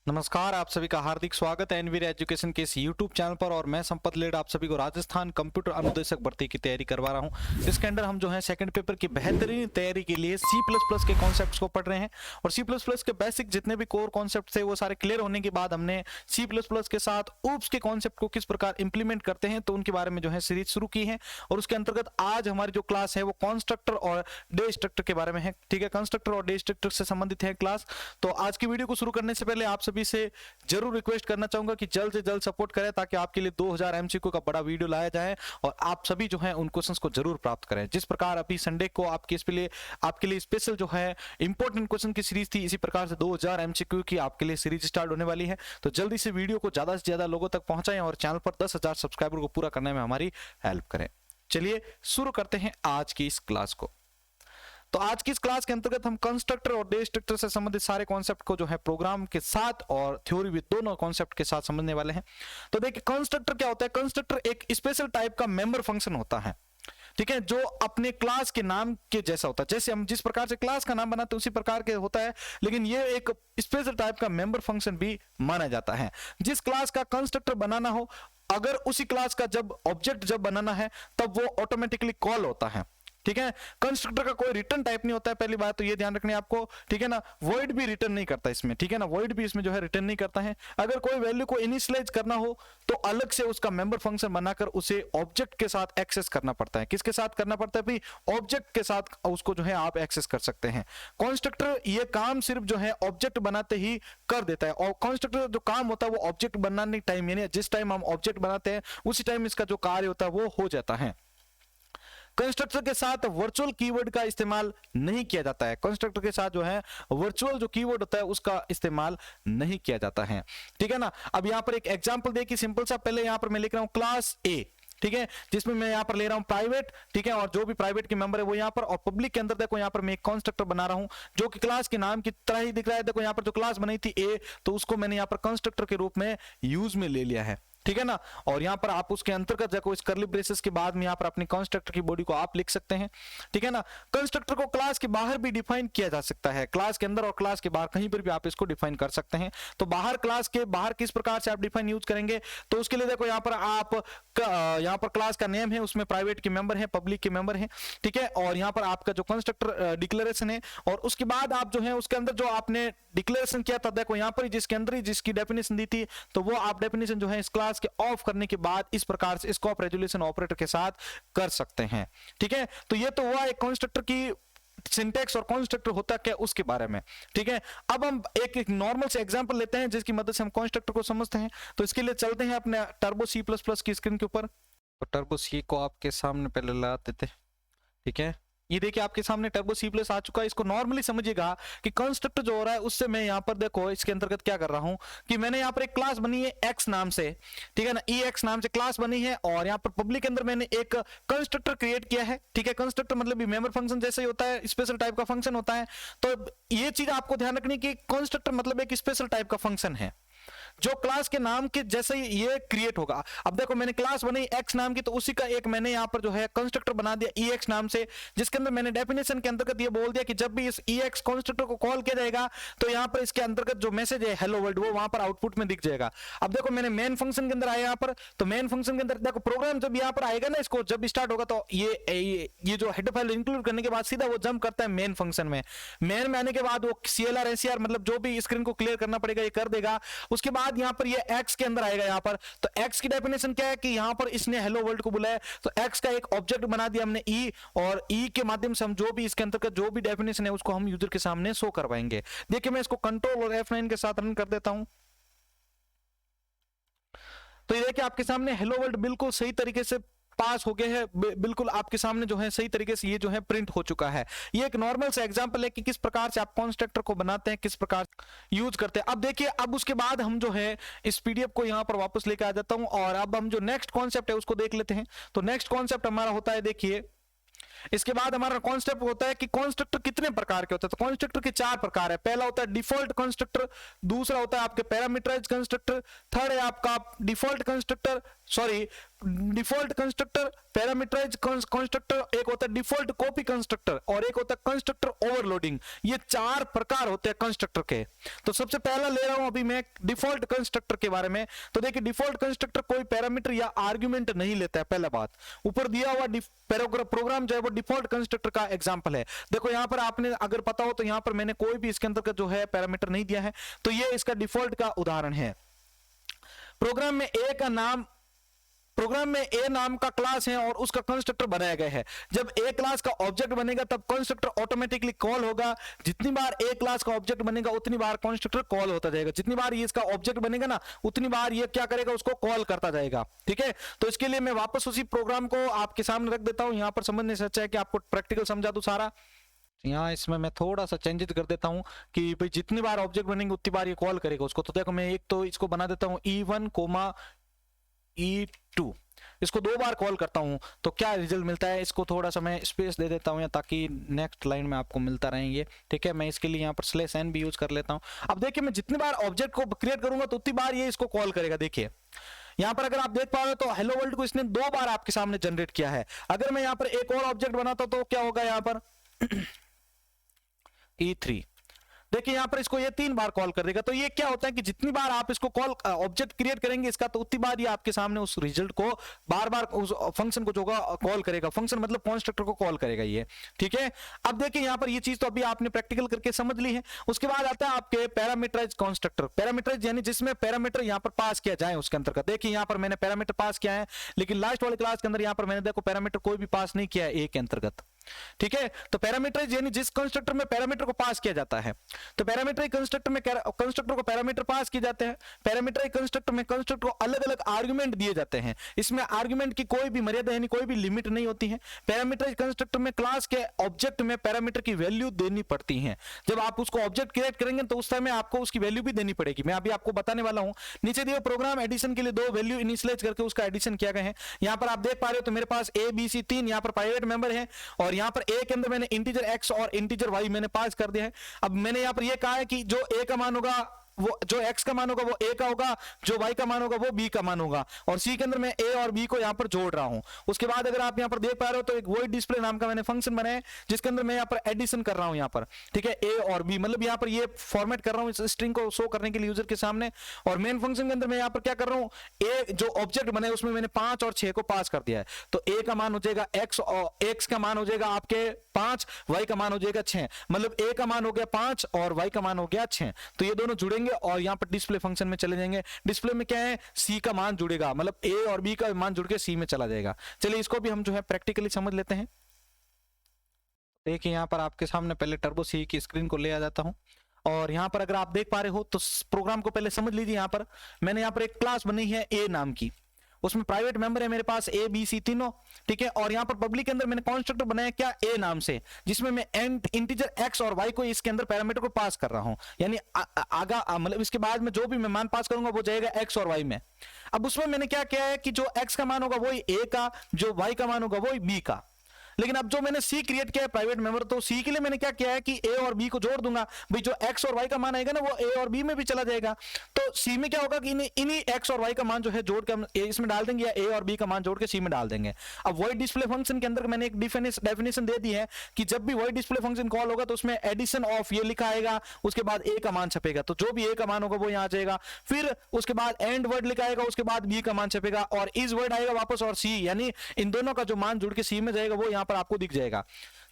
नमस्कार, आप सभी का हार्दिक स्वागत है एनवीआर एजुकेशन के इस यूट्यूब चैनल पर। और मैं संपत लेड आप सभी को राजस्थान कंप्यूटर अनुदेशक भर्ती की तैयारी करवा रहा हूं। इसके अंदर हम जो है सेकंड पेपर की बेहतरीन तैयारी के लिए C++ के कॉन्सेप्ट्स को पढ़ रहे हैं। और C++ के बेसिक जितने भी कोर कॉन्सेप्ट थे वो सारे क्लियर होने के बाद हमने C++ के साथ ऊप्स के कॉन्सेप्ट को किस प्रकार इंप्लीमेंट करते हैं तो उनके बारे में जो है सीरीज शुरू की है। और उसके अंतर्गत आज हमारी जो क्लास है वो कंस्ट्रक्टर और डिस्ट्रक्टर के बारे में है। ठीक है, कंस्ट्रक्टर और डिस्ट्रक्टर से संबंधित है क्लास। तो आज की वीडियो को शुरू करने से पहले आप सभी से जरूर रिक्वेस्ट करना चाहूंगा कि जल्द से जल्द सपोर्ट करें ताकि आपके लिए 2000 एमसीक्यू का बड़ा वीडियो लाया जाए और आप सभी जो है उन क्वेश्चंस को जरूर प्राप्त करें। जिस प्रकार अभी संडे को आपके लिए स्पेशल जो है इंपॉर्टेंट क्वेश्चन की सीरीज थी, इसी प्रकार से 2000 एमसीक्यू की आपके लिए सीरीज स्टार्ट होने वाली है। तो जल्दी से वीडियो को ज्यादा से ज्यादा लोगों तक पहुंचाएं और चैनल पर 10,000 सब्सक्राइबर को पूरा करने में हमारी हेल्प करें। चलिए शुरू करते हैं आज की इस क्लास को। तो आज की इस क्लास के अंतर्गत हम कंस्ट्रक्टर और डिस्ट्रक्टर से संबंधित सारे कॉन्सेप्ट को जो है प्रोग्राम के साथ और थ्योरी विद दोनों कॉन्सेप्ट के साथ समझने वाले हैं। तो देखिए कंस्ट्रक्टर क्या होता है। कंस्ट्रक्टर एक स्पेशल टाइप का मेंबर फंक्शन होता है, ठीक है, जो अपने क्लास के नाम के जैसा होता है। जैसे हम जिस प्रकार से क्लास का नाम बनाते हैं उसी प्रकार के होता है, लेकिन ये एक स्पेशल टाइप का मेंबर फंक्शन भी माना जाता है। जिस क्लास का कंस्ट्रक्टर बनाना हो, अगर उसी क्लास का जब ऑब्जेक्ट जब बनाना है तब वो ऑटोमेटिकली कॉल होता है। ठीक है, कंस्ट्रक्टर का कोई रिटर्न टाइप नहीं होता है, पहली बात तो ये ध्यान रखनी है आपको। ठीक है ना, वॉइड भी रिटर्न नहीं करता इसमें। ठीक है ना, वॉइड भी इसमें जो है रिटर्न नहीं करता है। अगर कोई वैल्यू को इनिशियलाइज करना हो तो अलग से उसका मेंबर फंक्शन बनाकर उसे ऑब्जेक्ट के साथ एक्सेस करना पड़ता है। किसके साथ करना पड़ता है भाई? ऑब्जेक्ट के साथ उसको जो है आप एक्सेस कर सकते हैं। कंस्ट्रक्टर ये काम सिर्फ जो है ऑब्जेक्ट बनाते ही कर देता है। और कंस्ट्रक्टर जो काम होता है वो ऑब्जेक्ट बनाने टाइम, यानी जिस टाइम हम ऑब्जेक्ट बनाते हैं उसी टाइम इसका जो कार्य होता है वो हो जाता है। कंस्ट्रक्टर के साथ वर्चुअल कीवर्ड का इस्तेमाल नहीं किया जाता है। कंस्ट्रक्टर के साथ जो है वर्चुअल जो कीवर्ड होता है उसका इस्तेमाल नहीं किया जाता है। ठीक है ना, अब यहां पर एक एग्जांपल देखिए सिंपल सा। पहले यहां पर मैं लिख रहा हूं क्लास ए, ठीक है, जिसमें मैं यहां पर ले रहा हूं प्राइवेट। ठीक है, और जो भी प्राइवेट के मेंबर है वो यहां पर, और पब्लिक के अंदर देखो यहां पर मैं एक कंस्ट्रक्टर बना रहा हूं जो कि क्लास के नाम की तरह ही दिख रहा है। देखो यहां पर जो क्लास बनी थी ए, तो उसको मैंने यहां पर कंस्ट्रक्टर के रूप में यूज में ले लिया है। ठीक है ना, और यहां पर आप उसके अंतर्गत देखो इस कर्ली ब्रेसेस के बाद में यहां पर अपनी कंस्ट्रक्टर की बॉडी को आप लिख सकते हैं। ठीक है ना, कंस्ट्रक्टर को क्लास के बाहर भी डिफाइन किया जा सकता है। क्लास के अंदर और क्लास के बाहर कहीं पर भी आप इसको डिफाइन कर सकते हैं। तो बाहर, क्लास के बाहर किस प्रकार से आप डिफाइन यूज करेंगे तो उसके लिए देखो यहां पर आप यहां पर क्लास का नेम है, उसमें प्राइवेट के मेंबर है, पब्लिक के मेंबर है। ठीक है, और यहां पर आपका जो कंस्ट्रक्टर डिक्लेरेशन है, और उसके बाद आप जो है उसके अंदर जो आपने डिक्लेरेशन किया था देखो यहां पर जिसके अंदर ही जिसकी डेफिनेशन दी थी, तो वो आप डेफिनेशन जो है इस क्लास के ऑफ करने के बाद इस प्रकार से स्कोप रेजोल्यूशन ऑपरेटर के साथ कर सकते हैं। ठीक है, तो ये तो हुआ एक कंस्ट्रक्टर की सिंटैक्स और कंस्ट्रक्टर होता क्या उसके बारे में। ठीक है, अब हम एक नॉर्मल से एग्जांपल लेते हैं जिसकी मदद से हम कंस्ट्रक्टर को समझते हैं। तो इसके लिए चलते हैं अपने टर्बो C++ की स्क्रीन के ऊपर। तो टर्बो C को आपके सामने पहले ला देते। ठीक है, ये देखिए आपके सामने टर्बो C+ आ चुका है। इसको नॉर्मली समझिएगा कि कंस्ट्रक्टर जो हो रहा है उससे मैं यहां पर देखो इसके अंतर्गत क्या कर रहा हूं कि मैंने यहां पर एक क्लास बनी है x नाम से। ठीक है ना, ex नाम से क्लास बनी है, और यहां पर पब्लिक के अंदर मैंने एक कंस्ट्रक्टर क्रिएट किया है। ठीक है, कंस्ट्रक्टर मतलब भी मेंबर फंक्शन जैसे ही होता है, स्पेशल टाइप का फंक्शन होता है। तो ये चीज आपको ध्यान रखनी कि कंस्ट्रक्टर मतलब एक स्पेशल टाइप का फंक्शन है जो क्लास के नाम के जैसे ही ये क्रिएट होगा। अब देखो मैंने क्लास बनाई x नाम की, तो उसी का एक मैंने यहां पर जो है कंस्ट्रक्टर बना दिया ex नाम से, जिसके अंदर मैंने डेफिनेशन के अंतर्गत ये बोल दिया कि जब भी इस ex कंस्ट्रक्टर को कॉल किया जाएगा तो यहां पर इसके अंतर्गत जो मैसेज है हेलो वर्ल्ड वो वहां पर आउटपुट में दिख जाएगा। अब देखो मैंने मेन फंक्शन के अंदर आया यहां पर, तो मेन फंक्शन के अंदर देखो प्रोग्राम जब यहां पर आएगा ना, इसको जब स्टार्ट होगा तो ये जो हेडर फाइल इंक्लूड करने के बाद सीधा वो जंप करता है मेन फंक्शन में। मेन में आने के बाद वो CLR SCR मतलब जो भी स्क्रीन को क्लियर करना पड़ेगा ये कर देगा। उसके बाद यहां पर ये x के अंदर आएगा। यहां पर तो x की डेफिनेशन क्या है कि यहां पर इसने हेलो वर्ल्ड को बुलाया, तो x का एक ऑब्जेक्ट बना दिया हमने e, और e के माध्यम से हम जो भी इसके अंतर्गत जो भी डेफिनेशन है उसको हम यूजर के सामने शो करवाएंगे। देखिए मैं इसको कंट्रोल और F9 के साथ रन कर देता हूं। तो ये देखिए आपके सामने हेलो वर्ल्ड बिल्कुल सही तरीके से पास हो गए हैं, बिल्कुल आपके सामने जो है सही तरीके से ये जो है प्रिंट हो चुका है। ये एक नॉर्मल सा एग्जांपल है कि किस प्रकार से आप कंस्ट्रक्टर को बनाते हैं, किस प्रकार यूज करते हैं। अब देखिए, अब उसके बाद हम जो है इस पीडीएफ को यहां पर वापस लेकर आ जाता हूं, और अब हम जो नेक्स्ट कॉन्सेप्ट है उसको देख लेते हैं। तो नेक्स्ट कॉन्सेप्ट हमारा होता है, देखिए इसके बाद हमारा कॉन्सेप्ट होता है कि कंस्ट्रक्टर कितने प्रकार के होते हैं। तो कंस्ट्रक्टर के 4 प्रकार है। पहला होता है डिफॉल्ट कंस्ट्रक्टर, दूसरा होता है आपके पैरामीटराइज्ड कंस्ट्रक्टर, थर्ड है आपका default constructor, sorry default constructor, parameterize constructor, एक होता है डिफॉल्ट कॉपी कंस्ट्रक्टर और एक होता है कंस्ट्रक्टर ओवरलोडिंग। ये चार प्रकार होते हैं कंस्ट्रक्टर के। तो सबसे पहला ले रहा हूं अभी मैं डिफॉल्ट कंस्ट्रक्टर के बारे में। तो देखिए डिफॉल्ट कंस्ट्रक्टर कोई पैरामीटर या आर्गुमेंट नहीं लेता है। पहला बात, ऊपर दिया हुआ प्रोग्राम जो है वो डिफॉल्ट कंस्ट्रक्टर का एग्जांपल है। देखो यहां पर आपने अगर पता हो तो यहां पर मैंने कोई भी इसके अंदर का जो है पैरामीटर नहीं दिया है, तो ये इसका डिफॉल्ट का उदाहरण है। प्रोग्राम में ए नाम का क्लास है और उसका कंस्ट्रक्टर बनाया गया है। जब ए क्लास का ऑब्जेक्ट बनेगा तब कंस्ट्रक्टर ऑटोमेटिकली कॉल होगा। जितनी बार ए क्लास का ऑब्जेक्ट बनेगा उतनी बार कंस्ट्रक्टर कॉल होता जाएगा। जितनी बार ये इसका ऑब्जेक्ट बनेगा ना उतनी बार ये क्या करेगा, उसको कॉल करता जाएगा। ठीक है, तो इसके लिए मैं वापस उसी प्रोग्राम को आपके सामने रख देता हूं। यहां पर समझने से अच्छा है कि आपको प्रैक्टिकल समझा दूं सारा। यहाँ इसमें मैं थोड़ा सा चेंजेस कर देता हूं कि भाई जितनी बार ऑब्जेक्ट बनेंगे उतनी बार ये कॉल करेगा उसको। तो देखो मैं एक तो इसको बना देता हूं E1, E2, इसको 2 बार कॉल करता हूं तो क्या रिजल्ट मिलता है। इसको थोड़ा सा मैं स्पेस दे देता हूं या ताकि नेक्स्ट लाइन में आपको मिलता रहेंगे। ठीक है, मैं इसके लिए यहाँ पर /n भी यूज कर लेता हूं। अब देखिए मैं जितनी बार ऑब्जेक्ट को क्रिएट करूंगा तो उतनी बार ये इसको कॉल करेगा। देखिए यहां पर अगर आप देख पा रहे हो तो हेलो वर्ल्ड को इसने 2 बार आपके सामने जनरेट किया है। अगर मैं यहाँ पर एक और ऑब्जेक्ट बनाता तो क्या होगा, यहाँ पर E3, देखिए यहां पर इसको ये 3 बार कॉल कर देगा। तो ये क्या होता है कि जितनी बार आप इसको कॉल ऑब्जेक्ट क्रिएट करेंगे इसका, तो उतनी बार ये आपके सामने उस रिजल्ट को बार बार उस फंक्शन को जो कॉल करेगा। फंक्शन मतलब कंस्ट्रक्टर को कॉल करेगा ये। ठीक है, अब देखिए यहां पर ये चीज तो अभी आपने प्रैक्टिकल करके समझ ली है। उसके बाद आता है आपके पैरामीटराइज कंस्ट्रक्टर। पैरामीटराइज यानी जिसमें पैरामीटर यहां पर पास किया जाए उसके अंतर्गत। देखिए यहां पर मैंने पैरामीटर पास किया है, लेकिन लास्ट वाले क्लास के अंदर यहां पर मैंने देखो पैरामीटर कोई भी पास नहीं किया है ए के अंतर्गत। ठीक है, तो पैरामीटराइज यानी जिस कंस्ट्रक्टर में पैरामीटर को पास किया जाता है। तो पैरामीटराइज कंस्ट्रक्टर में कंस्ट्रक्टर को पैरामीटर पास किए जाते हैं। पैरामीटराइज कंस्ट्रक्टर में कंस्ट्रक्टर को अलग अलग आर्गुमेंट दिए जाते हैं। इसमें आर्गुमेंट की कोई भी मर्यादा यानी कोई भी लिमिट नहीं होती है। पैरामीटराइज कंस्ट्रक्टर में क्लास के ऑब्जेक्ट में पैरामीटर की वैल्यू देनी पड़ती है। जब आप उसको ऑब्जेक्ट क्रिएट करेंगे तो उस समय आपको उसकी वैल्यू भी देनी पड़ेगी। मैं अभी आपको बताने वाला हूं। नीचे दिए प्रोग्राम एडिशन के लिए 2 वैल्यू इनिशियलाइज करके उसका एडिशन किया गया है। यहां पर आप देख पा रहे हो तो मेरे पास A B C 3 यहां पर प्राइवेट मेंबर है और यहां पर A के अंदर मैंने इंटीजर x और इंटीजर y मैंने पास कर दिया है। अब मैंने यहां पर यह कहा है कि जो a का मान होगा वो, जो x का मान होगा वो a का होगा, जो y का मान होगा वो b का मान होगा, और c के अंदर मैं a और b को यहां पर जोड़ रहा हूं। उसके बाद अगर आप यहां पर देख पा रहे हो तो एक वॉइड डिस्प्ले नाम का मैंने फंक्शन बनाया है जिसके अंदर मैं यहां पर एडिशन कर रहा हूं यहां पर। ठीक है, a और b मतलब यहां पर ये फॉर्मेट कर रहा हूं इस स्ट्रिंग को शो करने के लिए यूजर के सामने। और मेन फंक्शन के अंदर मैं यहां पर क्या कर रहा हूं, a जो ऑब्जेक्ट बने उसमें मैंने 5 और 6 को पास कर दिया है। तो a का मान हो जाएगा x और x का मान हो जाएगा आपके 5, y का मान हो जाएगा 6, मतलब a का मान हो गया 5 और y का मान हो गया 6। तो ये दोनों जुड़ेंगे और यहां पर डिस्प्ले फंक्शन में चले जाएंगे। डिस्प्ले में क्या है, c का मान जुड़ेगा, मतलब a और b का मान जुड़ के c में चला जाएगा। चलिए इसको भी हम जो है प्रैक्टिकली समझ लेते हैं। देखिए यहां पर आपके सामने पहले टर्बो सी की स्क्रीन को ले आ जाता हूं और यहां पर अगर आप देख पा रहे हो तो प्रोग्राम को पहले समझ लीजिए। यहां पर मैंने यहां पर एक क्लास बनी है a नाम की, उसमें प्राइवेट मेंबर है मेरे पास A B C तीनों। ठीक है, और यहां पर पब्लिक के अंदर मैंने कंस्ट्रक्टर बनाया क्या, A नाम से, जिसमें मैं इंटीजर x और y को इसके अंदर पैरामीटर को पास कर रहा हूं। यानी आगा मतलब इसके बाद में जो भी मैं मान पास करूंगा वो जाएगा x और y में। अब उसमें मैंने क्या किया है कि जो x का मान होगा वही a का, जो y का मान होगा वही b का। लेकिन अब जो मैंने C क्रिएट किया है प्राइवेट मेंबर, तो C के लिए मैंने क्या किया है कि A और B को जोड़ दूंगा। भाई जो X और Y का मान आएगा ना वो A और B में भी चला जाएगा। तो C में क्या होगा कि इन्हीं X और Y का मान जो है जोड़ के हम इसमें डाल देंगे या A और B का मान जोड़ के C में डाल देंगे। अब वही डिस्प्ले फंक्शन के अंदर मैंने एक डेफिनेशन दे दी है कि जब भी वही डिस्प्ले फंक्शन कॉल होगा तो उसमें एडिशन ऑफ ये लिखा आएगा, उसके बाद A का मान छपेगा, तो जो भी A का मान होगा वो यहाँ आ जाएगा। फिर उसके बाद एंड वर्ड लिखा आएगा, उसके बाद B का मान छपेगा और इस वर्ड आएगा वापस और C, यानी इन दोनों का जो मान जुड़ के C में जाएगा वो यहाँ पर आपको दिख जाएगा।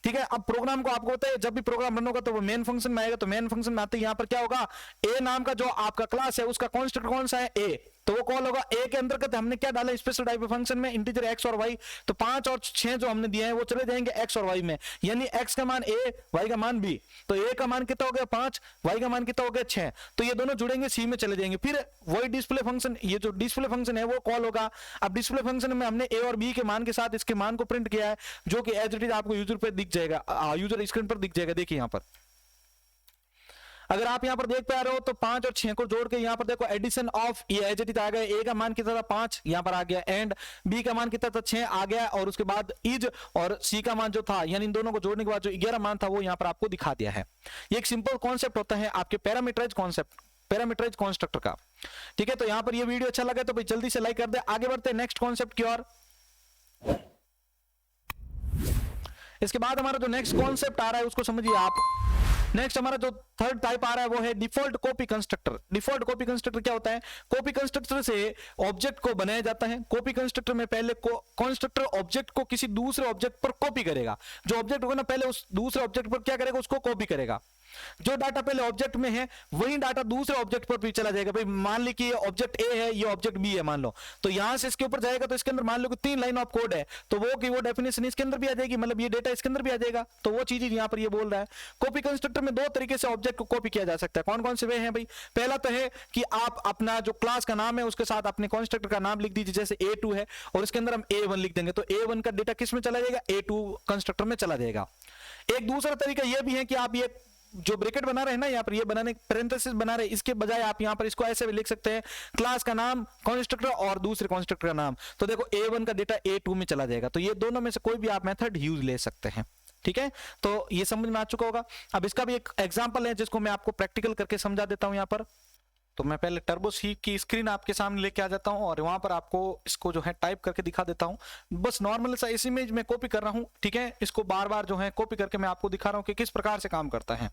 ठीक है, अब प्रोग्राम को आपको होता है जब भी प्रोग्राम रन होगा तो वो मेन फंक्शन में आएगा। तो मेन फंक्शन में आते ही यहां पर क्या होगा, A नाम का जो आपका क्लास है उसका कॉन्स्ट्रक्टर कौन सा है, A, तो वो कॉल होगा A के अंतर्गत हमने क्या डाला स्पेशल टाइप फंक्शन में इंटीजर x और y। तो 5 और 6 जो हमने दिए हैं वो चले जाएंगे x और y में, यानी x का मान a, y का मान b। तो a का मान कितना हो गया 5, y का मान कितना हो गया 6, तो ये दोनों जुड़ेंगे c में चले जाएंगे। फिर वही डिस्प्ले फंक्शन, ये जो डिस्प्ले फंक्शन है वो कॉल होगा। अब डिस्प्ले फंक्शन में हमने a और b के मान के साथ इसके मान को प्रिंट किया है जो कि एज इट इज आपको यूजर पे दिख जाएगा, यूजर स्क्रीन पर दिख जाएगा। देखिए यहां पर अगर आप यहां पर देख पा रहे हो तो 5 और 6 को जोड़ के यहां पर देखो एडिशन ऑफ ये एज इट इज आ गया। ए का मान कितना था 5, यहां पर आ गया, एंड बी का मान कितना था 6 आ गया, और उसके बाद इज और सी का मान जो था, यानी इन दोनों को जोड़ने के बाद जो 11 मान था वो यहां पर आपको दिखा दिया है। ये एक सिंपल कॉन्सेप्ट होता है आपके पैरामीटराइज कॉन्सेप्ट पैरामीटराइज कंस्ट्रक्टर का। ठीक है, तो यहां पर ये वीडियो अच्छा लगा तो भाई जल्दी से लाइक कर दे। आगे बढ़ते हैं नेक्स्ट कॉन्सेप्ट की ओर। इसके बाद हमारा जो नेक्स्ट कॉन्सेप्ट आ रहा है उसको समझिए आप। नेक्स्ट हमारा जो थर्ड टाइप आ रहा है वो है default copy constructor. Default copy constructor क्या होता है? कॉपी कंस्ट्रक्टर से ऑब्जेक्ट को बनाया जाता है। कॉपी कंस्ट्रक्टर में पहले कंस्ट्रक्टर ऑब्जेक्ट को किसी दूसरे ऑब्जेक्ट पर कॉपी करेगा। जो ऑब्जेक्ट होगा ना पहले उस दूसरे ऑब्जेक्ट पर क्या करेगा? उसको कॉपी करेगा। जो डाटा पहले ऑब्जेक्ट में है वही डाटा दूसरे ऑब्जेक्ट पर भी चला जाएगा। भाई मान ली कि ये ऑब्जेक्ट ए है, ये ऑब्जेक्ट बी है मान लो, तो यहां से इसके ऊपर जाएगा तो इसके अंदर मान लो कि 3 लाइन ऑफ कोड है, तो वो डेफिनेशन इसके अंदर भी आ जाएगी, मतलब ये डेटा इसके अंदर भी आ जाएगा। तो वो चीज यहां पर ये बोल रहा है। कॉपी कंस्ट्रक्टर में 2 तरीके से ऑब्जेक्ट को कॉपी किया जा सकता है। कौन कौन से वे हैं भाई? पहला तो है कि आप अपना जो क्लास का नाम है उसके साथ अपने कंस्ट्रक्टर का नाम लिख दीजिए, जैसे A2 है और इसके अंदर हम A1 लिख देंगे, तो A1 का डेटा किस में चला जाएगा? A2 कंस्ट्रक्टर में चला जाएगा। एक दूसरा तरीका यह भी है कि आप ये जो ब्रैकेट बना रहे हैं ना, यहाँ पर ये बनाने पैरेंथेसिस बना रहे हैं, इसके बजाय आप यहाँ पर इसको ऐसे भी लिख सकते हैं, क्लास का नाम, कंस्ट्रक्टर और दूसरे कंस्ट्रक्टर का नाम। तो देखो A1 का डेटा A2 में चला जाएगा। तो ये दोनों में से कोई भी आप मेथड यूज ले सकते हैं। ठीक है, तो ये समझ में आ चुका होगा। अब इसका भी एक एग्जांपल है जिसको मैं आपको प्रैक्टिकल करके समझा देता हूं। यहाँ पर तो मैं पहले टर्बो सी की स्क्रीन आपके सामने लेके आ जाता हूं और वहां पर आपको इसको जो है टाइप करके दिखा देता हूं। बस नॉर्मल सा इस इमेज में कॉपी कर रहा हूं। ठीक है, इसको बार बार जो है कॉपी करके मैं आपको दिखा रहा हूं कि किस प्रकार से काम करता है।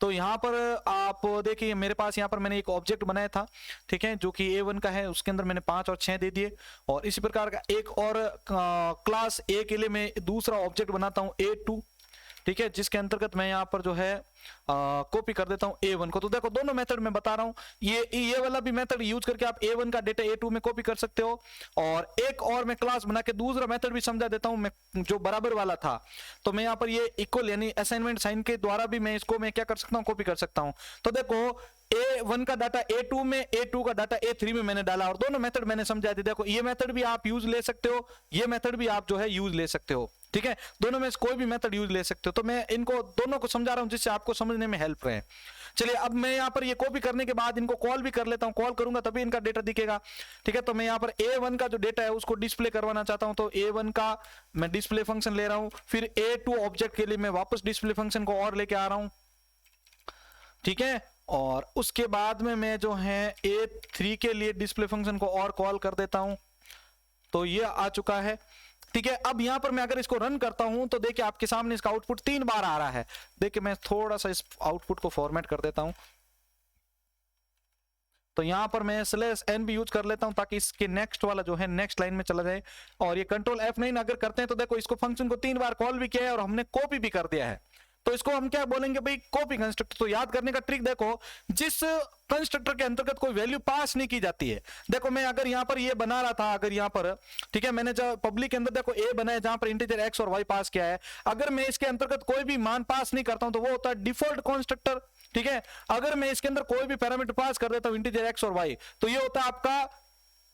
तो यहाँ पर आप देखिए मेरे पास यहाँ पर मैंने एक ऑब्जेक्ट बनाया था, ठीक है, जो कि A1 का है। उसके अंदर मैंने 5 और 6 दे दिए और इसी प्रकार का एक और क्लास A के लिए मैं दूसरा ऑब्जेक्ट बनाता हूँ A2। ठीक है, जिसके अंतर्गत मैं यहाँ पर जो है कॉपी कर देता हूँ A1 को। तो देखो दोनों मेथड मैं बता रहा हूँ, ये वाला भी मेथड यूज करके आप A1 का डेटा A2 में कॉपी कर सकते हो। और एक और मैं क्लास बना के दूसरा मेथड भी समझा देता हूँ मैं, जो बराबर वाला था। तो मैं यहाँ पर ये इक्वल यानी असाइनमेंट साइन के द्वारा भी मैं इसको मैं क्या कर सकता हूँ? कॉपी कर सकता हूँ। तो देखो A1 का डाटा A2 में, A2 का डाटा A3 में मैंने डाला और दोनों मेथड मैंने समझा दिया। देखो ये मेथड भी आप यूज ले सकते हो, ये मेथड भी आप जो है यूज ले सकते हो। ठीक है, दोनों में से कोई भी मेथड यूज ले सकते हो। तो मैं इनको दोनों को समझा रहा हूं जिससे आपको समझने में हेल्प रहे। चलिए अब मैं यहाँ पर ये कॉपी करने के बाद इनको कॉल भी कर लेता हूँ। कॉल करूंगा तभी इनका डेटा दिखेगा। ठीक है, तो मैं यहाँ पर A1 का जो डेटा है उसको डिस्प्ले करवाना चाहता हूँ। तो A1 का मैं डिस्प्ले फंक्शन ले रहा हूँ, फिर A2 ऑब्जेक्ट के लिए मैं वापस डिस्प्ले फंक्शन को और लेके आ रहा हूँ। ठीक है, और उसके बाद में मैं जो है A3 के लिए डिस्प्ले फंक्शन को और कॉल कर देता हूं। तो ये आ चुका है। ठीक है, अब यहां पर मैं अगर इसको रन करता हूं तो देखिए आपके सामने इसका आउटपुट 3 बार आ रहा है। देखिए मैं थोड़ा सा इस आउटपुट को फॉर्मेट कर देता हूं। तो यहां पर मैं /n भी यूज कर लेता हूं ताकि इसके नेक्स्ट वाला जो है नेक्स्ट लाइन में चला जाए। और ये कंट्रोल F9 अगर करते हैं तो देखो इसको फंक्शन को 3 बार कॉल भी किया है और हमने कॉपी भी कर दिया है। तो इसको हम क्या बोलेंगे भाई? Copy constructor. तो याद करने का ट्रिक देखो, जिस कंस्ट्रक्टर के अंतर्गत कोई वैल्यू पास नहीं की जाती है। देखो मैं अगर यहां पर ये बना रहा था, अगर यहां पर ठीक है मैंने जब पब्लिक के अंदर देखो A बनाया जहां पर इंटीजर x और y पास किया है, अगर मैं इसके अंतर्गत कोई भी मान पास नहीं करता हूं तो वो होता है डिफॉल्ट कंस्ट्रक्टर। ठीक है, अगर मैं इसके अंदर कोई भी पैरामीटर पास कर देता हूं इंटीजर x और y, तो ये होता है आपका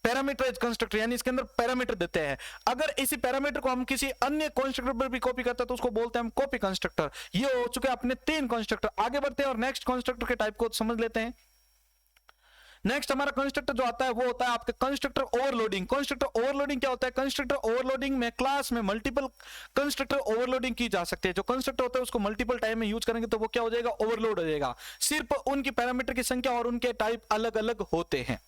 पैरामीटराइज कंस्ट्रक्टर, यानी इसके अंदर पैरामीटर देते हैं। अगर इसी पैरामीटर को हम किसी अन्य कंस्ट्रक्टर पर भी कॉपी करते हैं तो उसको बोलते हैं हम कॉपी कंस्ट्रक्टर। ये हो चुके अपने 3 कंस्ट्रक्टर। आगे बढ़ते हैं और नेक्स्ट कंस्ट्रक्टर के टाइप को समझ लेते हैं। नेक्स्ट हमारा कंस्ट्रक्टर जो आता है वो होता है आपका कंस्ट्रक्टर ओवरलोडिंग। कंस्ट्रक्टर ओवरलोडिंग क्या होता है? कंस्ट्रक्टर ओवरलोडिंग में क्लास में मल्टीपल कंस्ट्रक्टर ओवरलोडिंग की जा सकती है। जो कंस्ट्रक्टर होता है उसको मल्टीपल टाइम में यूज करेंगे तो वो क्या हो जाएगा? ओवरलोड हो जाएगा। सिर्फ उनकी पैरामीटर की संख्या और उनके टाइप अलग अलग होते हैं।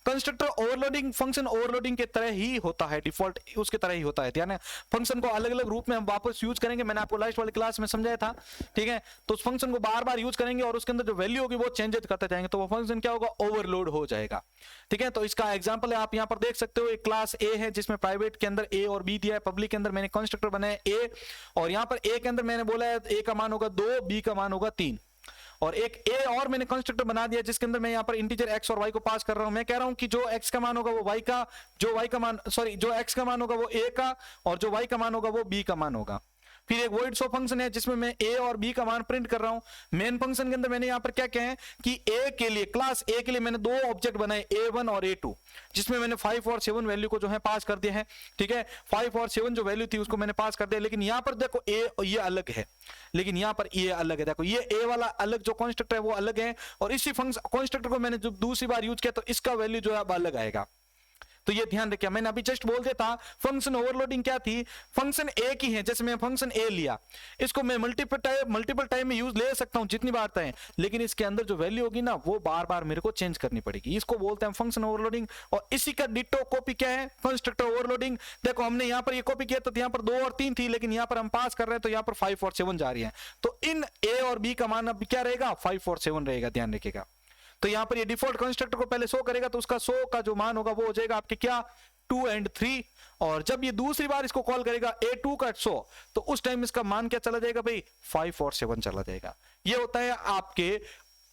कंस्ट्रक्टर ओवरलोडिंग फंक्शन ओवरलोडिंग के तरह ही होता है, डिफॉल्ट उसके तरह ही होता है। ध्यान है, फंक्शन को अलग अलग रूप में हम वापस यूज करेंगे। मैंने आपको लास्ट वाली क्लास में समझाया था। ठीक है, तो उस फंक्शन को बार बार यूज करेंगे और उसके अंदर जो वैल्यू होगी वो चेंजेस करते जाएंगे, तो वो फंक्शन क्या होगा? ओवरलोड हो जाएगा। ठीक है, तो इसका एग्जांपल है आप यहां पर देख सकते हो। एक क्लास A है जिसमें प्राइवेट के अंदर A और B दिया है, पब्लिक के अंदर मैंने कंस्ट्रक्टर बनाया A, और यहां पर A के अंदर मैंने बोला है A का मान होगा 2, B का मान होगा 3। और एक A और मैंने कंस्ट्रक्टर बना दिया जिसके अंदर मैं यहाँ पर इंटीजर x और y को पास कर रहा हूं। मैं कह रहा हूं कि जो x का मान होगा वो y का, जो x का मान होगा वो A का, और जो y का मान होगा वो B का मान होगा। फिर एक void show फंक्शन है जिसमें मैं A और B का मान प्रिंट कर रहा हूं। मेन फंक्शन के अंदर मैंने यहाँ पर क्या किया है कि A के लिए, क्लास A के लिए मैंने 2 ऑब्जेक्ट बनाए A1 और A2, जिसमें मैंने 5 और 7 वैल्यू को जो है पास कर दिया है। ठीक है, 5 और 7 जो वैल्यू थी उसको मैंने पास कर दिया। लेकिन यहाँ पर देखो A ये अलग है, लेकिन यहाँ पर ये अलग है। देखो ये A वाला अलग जो कंस्ट्रक्टर है वो अलग है, और इसी फंक्शन कंस्ट्रक्टर को मैंने जब दूसरी बार यूज किया तो इसका वैल्यू जो है अब अलग आएगा। तो ये ध्यान रखिए, मैंने अभी जस्ट बोल दिया था फंक्शन ओवरलोडिंग क्या थी, फंक्शन एक ही है, जैसे मैं फंक्शन ए लिया, इसको मैं मल्टीपल टाइम में यूज ले सकता हूं जितनी बार चाहे, लेकिन इसके अंदर जो वैल्यू होगी ना वो बार बार मेरे को चेंज करनी पड़ेगी, इसको बोलते हैं फंक्शन ओवरलोडिंग। और इसी का डिटो कॉपी क्या है, कंस्ट्रक्टर ओवरलोडिंग। देखो हमने यहाँ पर ये कॉपी किया तो यहाँ पर 2 और 3 थी, लेकिन यहाँ पर हम पास कर रहे हैं तो यहाँ पर 5 और 7 जा रही है, तो इन ए और बी का मान अब क्या रहेगा, 5 और 7 रहेगा, ध्यान रखिएगा। तो यहां पर ये डिफॉल्ट कंस्ट्रक्टर को पहले 100 करेगा, तो उसका 100 का जो मान होगा वो हो जाएगा आपके क्या 2 और 3, और जब ये दूसरी बार इसको कॉल करेगा A2 का 100, तो उस टाइम इसका मान क्या चला जाएगा भाई, 5 और 7 चला जाएगा। ये होता है आपके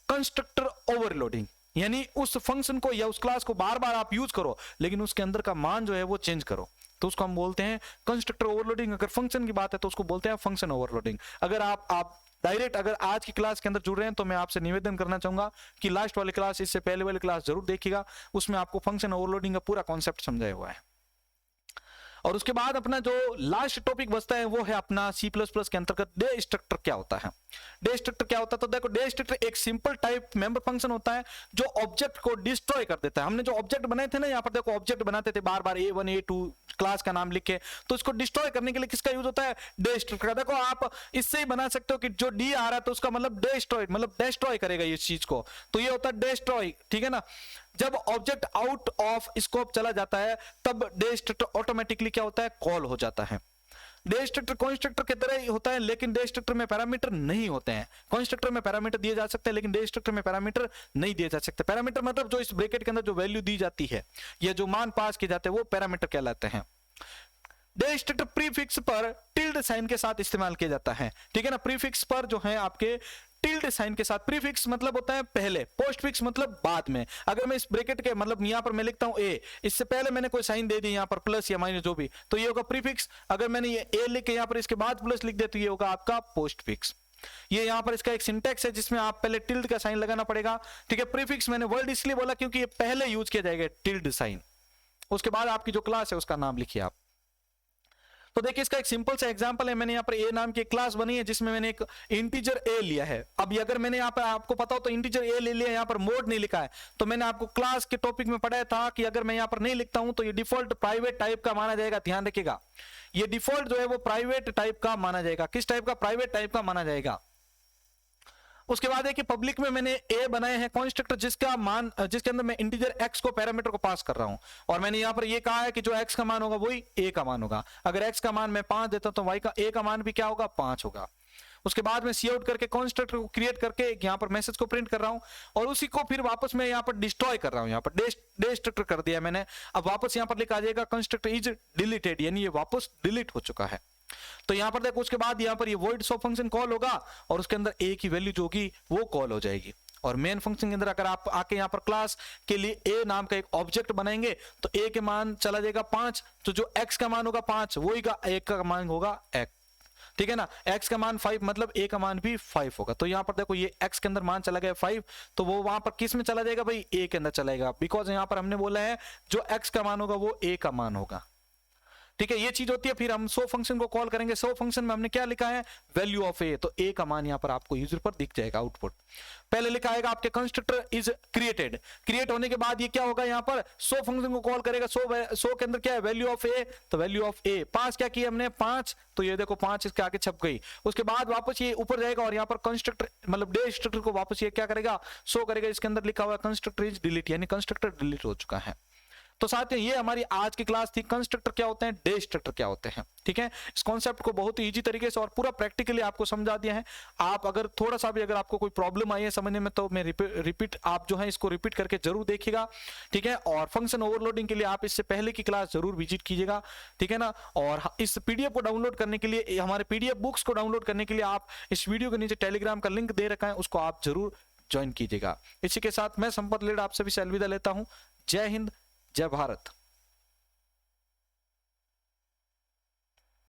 कंस्ट्रक्टर ओवरलोडिंग, यानी उस फंक्शन को या उस क्लास को बार बार आप यूज करो, लेकिन उसके अंदर का मान जो है वो चेंज करो, तो उसको हम बोलते हैं कंस्ट्रक्टर ओवरलोडिंग। अगर फंक्शन की बात है तो उसको बोलते हैं फंक्शन ओवरलोडिंग। अगर आप डायरेक्ट अगर आज की क्लास के अंदर जुड़ रहे हैं तो मैं आपसे निवेदन करना चाहूंगा कि लास्ट वाली क्लास, इससे पहले वाली क्लास जरूर देखिएगा, उसमें आपको फंक्शन ओवरलोडिंग का पूरा कॉन्सेप्ट समझाया हुआ है। और उसके बाद अपना जो लास्ट टॉपिक बचता है वो है अपना C++ के अंतर्गत डे स्ट्रक्टर क्या होता है। डे स्ट्रक्टर क्या होता है, तो देखो डे स्ट्रक्टर एक सिंपल टाइप मेंबर फंक्शन होता है जो ऑब्जेक्ट को डिस्ट्रॉय कर देता है। हमने जो ऑब्जेक्ट बनाए थे ना, यहाँ पर देखो ऑब्जेक्ट बनाते थे बार बार A1 A2 क्लास का नाम लिख के, तो इसको डिस्ट्रॉय करने के लिए किसका यूज होता है, डे स्ट्रक्टर का। देखो आप इससे ही बना सकते हो कि जो डी आ रहा है तो उसका मतलब डिस्ट्रॉय, मतलब डिस्ट्रॉय करेगा इस चीज को, तो ये होता है डिस्ट्रॉय, ठीक है ना। जब ऑब्जेक्ट आउट ऑफ स्कोप चला जाता है तब डे स्ट्रक्टर ऑटोमेटिकली क्या होता है, कॉल हो जाता है। डे स्ट्रक्टर कंस्ट्रक्टर की तरह ही होता है, लेकिन डे स्ट्रक्टर में पैरामीटर नहीं होते हैं। कंस्ट्रक्टर में पैरामीटर दिए जा सकते हैं, लेकिन डे स्ट्रक्टर में पैरामीटर नहीं दिए जा सकते। पैरामीटर मतलब जो इस ब्रैकेट के अंदर जो वैल्यू दी जाती है या जो मान पास किए जाते हैं वो पैरामीटर कहलाते हैं। डे स्ट्रक्टर प्रीफिक्स पर टिल्ड साइन के साथ इस्तेमाल किया जाता है, ठीक है ना। प्रीफिक्स पर जो है आपके टिल्ड साइन के साथ, प्रीफिक्स मतलब होता है पहले, पोस्टफिक्स मतलब बाद में। अगर मैं इस ब्रैकेट के मतलब यहां पर मैं लिखता हूं ए, इससे पहले मैंने कोई साइन दे दी यहां पर प्लस या माइनस जो भी, तो ये होगा प्रीफिक्स। अगर मैंने ये ए लिख के यहां पर इसके बाद प्लस लिख दिया तो ये होगा आपका पोस्टफिक्स। ये यहां पर इसका एक सिंटैक्स है जिसमें आप पहले टिल्ड का साइन लगाना पड़ेगा, ठीक है। प्रीफिक्स मैंने वर्ड इसलिए बोला क्योंकि ये पहले यूज किया जाएगा टिल्ड साइन, उसके बाद आपकी जो क्लास है उसका नाम लिखिए आप। तो देखिए इसका एक सिंपल सा एग्जांपल है, मैंने यहाँ पर ए नाम की एक क्लास बनी है जिसमें मैंने एक इंटीजर ए लिया है। अब अगर मैंने यहाँ पर आपको पता हो तो इंटीजर ए ले लिया, यहाँ पर मोड नहीं लिखा है, तो मैंने आपको क्लास के टॉपिक में पढ़ाया था कि अगर मैं यहाँ पर नहीं लिखता हूं तो ये डिफॉल्ट प्राइवेट टाइप का माना जाएगा। ध्यान रखिएगा, ये डिफॉल्ट जो है वो प्राइवेट टाइप का माना जाएगा। किस टाइप का, प्राइवेट टाइप का माना जाएगा। उसके बाद है कि पब्लिक में मैंने ए बनाए हैं कंस्ट्रक्टर जिसका मान, जिसके अंदर मैं इंटीजर एक्स को पैरामीटर को पास कर रहा हूं, और मैंने यहां पर ये कहा है कि जो एक्स का मान होगा वही ए का मान होगा। अगर एक्स का मान मैं 5 देता तो वाई का ए का मान भी क्या होगा, 5 होगा। उसके बाद मैं सी आउट करके कंस्ट्रक्टर को क्रिएट करके यहाँ पर मैसेज को प्रिंट कर रहा हूं, और उसी को फिर वापस मैं यहाँ पर डिस्ट्रॉय कर रहा हूं। यहाँ पर डे स्ट्रक्टर कर दिया मैंने, अब वापस यहाँ पर लिखा आ जाएगा कंस्ट्रक्टर इज डिलीटेड, यानी ये वापस डिलीट हो चुका है। तो यहां पर देखो उसके बाद यहां पर ये void show फंक्शन कॉल होगा और उसके अंदर ए की वैल्यू जो होगी वो कॉल हो जाएगी। और मेन फंक्शन के अंदर अगर आप आके यहाँ पर क्लास के लिए ए नाम का एक ऑब्जेक्ट बनाएंगे तो ए के मान चला जाएगा 5, तो जो एक्स का मान होगा 5 वही का एक का मान होगा एक्स, ठीक है ना। एक्स का मान 5 मतलब ए का मान भी 5 होगा। तो यहाँ पर देखो ये एक्स के अंदर मान चला गया 5, तो वो वहां पर किस में चला जाएगा भाई, ए के अंदर चलाएगा, बिकॉज यहाँ पर हमने बोला है जो एक्स का मान होगा वो ए का मान होगा, ठीक है। ये चीज होती है। फिर हम सो फंक्शन को कॉल करेंगे, सो फंक्शन में हमने क्या लिखा है, वैल्यू ऑफ ए, तो ए का मान यहां पर आपको यूजर पर दिख जाएगा आउटपुट। पहले लिखा आएगा आपके कंस्ट्रक्टर इज क्रिएटेड, क्रिएट होने के बाद ये क्या होगा, यहाँ पर सो फंक्शन को कॉल करेगा। सो के अंदर क्या है, वैल्यू ऑफ ए, तो वैल्यू ऑफ ए पास क्या किया हमने 5, तो ये देखो 5 इसके आगे छप गई। उसके बाद वापस ये ऊपर जाएगा और यहाँ पर कंस्ट्रक्टर मतलब डे स्ट्रक्टर को वापस ये क्या करेगा, सो करेगा। इसके अंदर लिखा हुआ कंस्ट्रक्टर इज डिलीट, यानी कंस्ट्रक्टर डिलीट हो चुका है। तो साथियों ये हमारी आज की क्लास थी, कंस्ट्रक्टर क्या होते हैं, डे स्ट्रक्टर क्या होते हैं, ठीक है। इस कॉन्सेप्ट को बहुत ही इजी तरीके से और पूरा प्रैक्टिकली आपको समझा दिया है। आप अगर थोड़ा सा भी अगर आपको कोई प्रॉब्लम आई है समझने में तो मैं रिपीट आप जो है इसको रिपीट करके जरूर देखिएगा, ठीक है। और फंक्शन ओवरलोडिंग के लिए आप इससे पहले की क्लास जरूर विजिट कीजिएगा, ठीक है ना। और इस पीडीएफ को डाउनलोड करने के लिए, हमारे पीडीएफ बुक्स को डाउनलोड करने के लिए आप इस वीडियो के नीचे टेलीग्राम का लिंक दे रखा है, उसको आप जरूर ज्वाइन कीजिएगा। इसी के साथ मैं संपत लेड आप सभी से अलविदा लेता हूं। जय हिंद, जय भारत।